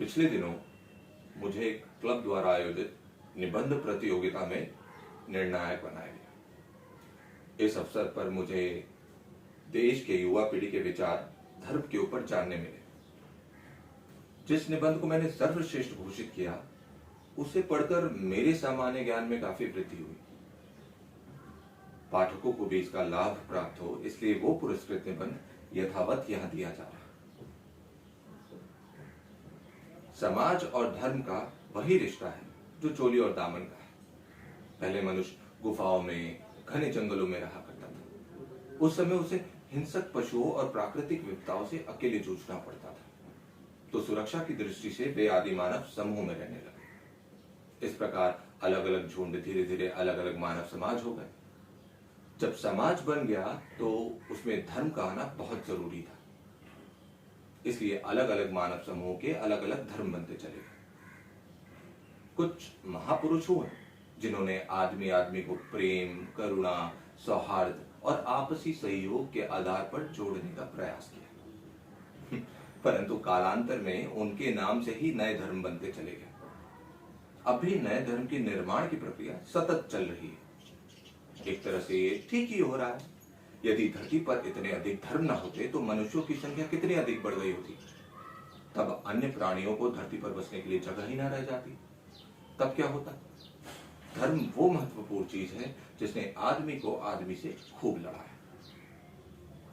पिछले दिनों मुझे एक क्लब द्वारा आयोजित निबंध प्रतियोगिता में निर्णायक बनाया गया। इस अवसर पर मुझे देश के युवा पीढ़ी के विचार धर्म के ऊपर जानने मिले। जिस निबंध को मैंने सर्वश्रेष्ठ घोषित किया, उसे पढ़कर मेरे सामान्य ज्ञान में काफी वृद्धि हुई। पाठकों को भी इसका लाभ प्राप्त हो, इसलिए वो पुरस्कृत निबंध यथावत यहां दिया जा रहा है। समाज और धर्म का वही रिश्ता है जो चोली और दामन का है। पहले मनुष्य गुफाओं में, घने जंगलों में रहा करता था। उस समय उसे हिंसक पशुओं और प्राकृतिक विपदाओं से अकेले जूझना पड़ता था, तो सुरक्षा की दृष्टि से वे आदि मानव समूह में रहने लगे। इस प्रकार अलग अलग झुंड धीरे धीरे अलग अलग मानव समाज हो गए। जब समाज बन गया तो उसमें धर्म का आना बहुत जरूरी था, इसलिए अलग अलग मानव समूह के अलग अलग धर्म बनते चले गए। कुछ महापुरुष हुए जिन्होंने आदमी आदमी को प्रेम, करुणा, सौहार्द और आपसी सहयोग के आधार पर जोड़ने का प्रयास किया। परंतु कालांतर में उनके नाम से ही नए धर्म बनते चले गए। अब भी नए धर्म के निर्माण की प्रक्रिया सतत चल रही है। एक तरह से ये ठीक ही हो रहा है। यदि धरती पर इतने अधिक धर्म न होते तो मनुष्यों की संख्या कितनी अधिक बढ़ गई होती। तब अन्य प्राणियों को धरती पर बसने के लिए जगह ही न रह जाती। तब क्या होता? धर्म वो महत्वपूर्ण चीज है जिसने आदमी को आदमी से खूब लड़ाया।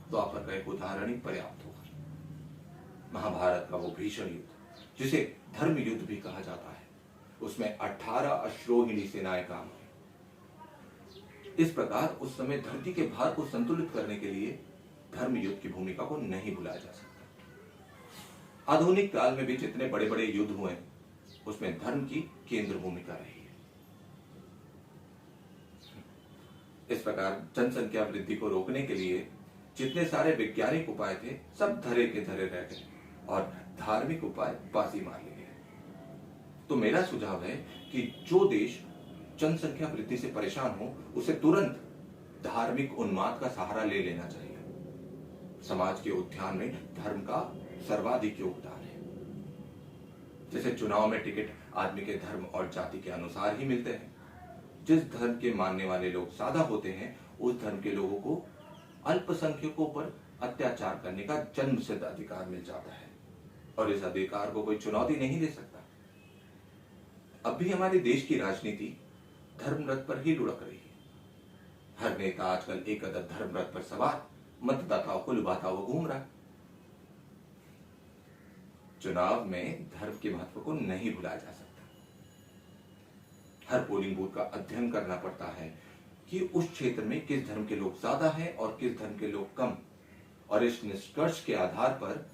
द्वापर का एक उदाहरण ही पर्याप्त होगा। महाभारत का वो भीषण युद्ध, जिसे धर्म युद्ध भी कहा जाता है, उसमें 18 अश्रोहिणी सेनाएं काम आई। इस प्रकार उस समय धरती के भार को संतुलित करने के लिए धर्म युद्ध की भूमिका को नहीं भुलाया जा सकता। आधुनिक काल में भी जितने बड़े बड़े युद्ध हुए उसमें धर्म की केंद्र भूमिका रही है। इस प्रकार जनसंख्या वृद्धि को रोकने के लिए जितने सारे वैज्ञानिक उपाय थे, सब धरे के धरे रह गए और धार्मिक उपाय बाजी मार लिए। तो मेरा सुझाव है कि जो देश जनसंख्या वृद्धि से परेशान हो, उसे तुरंत धार्मिक उन्माद का सहारा ले लेना चाहिए। समाज के उत्थान में धर्म का सर्वाधिक योगदान है। जैसे चुनाव में टिकट आदमी के धर्म और जाति के अनुसार ही मिलते हैं। जिस धर्म के मानने वाले लोग सादा होते हैं, उस धर्म के लोगों को अल्पसंख्यकों पर अत्याचार करने का जन्मसिद्ध अधिकार मिल जाता है और इस अधिकार को कोई चुनौती नहीं दे सकता। अब भी हमारे देश की राजनीति धर्म रथ पर ही लुढ़क रही है। हर नेता आजकल एक अदद धर्म रथ पर सवार मतदाताओं को लुभाता हुआ घूम रहा है। चुनाव में धर्म के महत्व को नहीं भुलाया जा सकता। हर पोलिंग बूथ का अध्ययन करना पड़ता है कि उस क्षेत्र में किस धर्म के लोग ज्यादा हैं और किस धर्म के लोग कम, और इस निष्कर्ष के आधार पर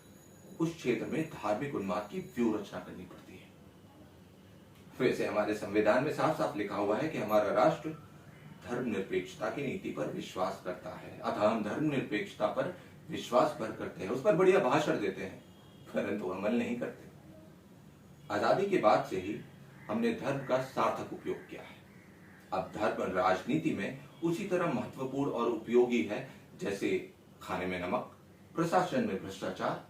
उस क्षेत्र में धार्मिक उन्माद की व्यूह रचना करनी पड़ती है। वैसे हमारे संविधान में साफ साफ लिखा हुआ है कि हमारा राष्ट्र धर्मनिरपेक्षता की नीति पर विश्वास करता है। अतः हम धर्मनिरपेक्षता पर विश्वास भर करते हैं, उस पर बढ़िया भाषण देते हैं, परंतु अमल नहीं करते। आजादी के बाद से ही हमने धर्म का सार्थक उपयोग किया है। अब धर्म राजनीति में उसी तरह महत्वपूर्ण और उपयोगी है जैसे खाने में नमक, प्रशासन में भ्रष्टाचार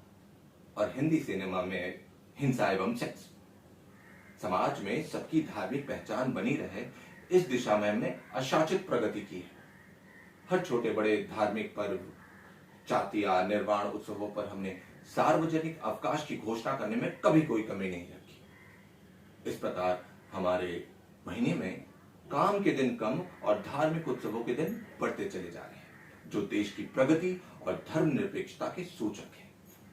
और हिंदी सिनेमा में हिंसा एवं सेक्स। समाज में सबकी धार्मिक पहचान बनी रहे, इस दिशा में हमने अशाचित प्रगति की है। हर छोटे बड़े धार्मिक पर्व, जातीय निर्वाण उत्सवों पर हमने सार्वजनिक अवकाश की घोषणा करने में कभी कोई कमी नहीं रखी। इस प्रकार हमारे महीने में काम के दिन कम और धार्मिक उत्सवों के दिन बढ़ते चले जा रहे हैं, जो देश की प्रगति और धर्मनिरपेक्षता के सूचक है।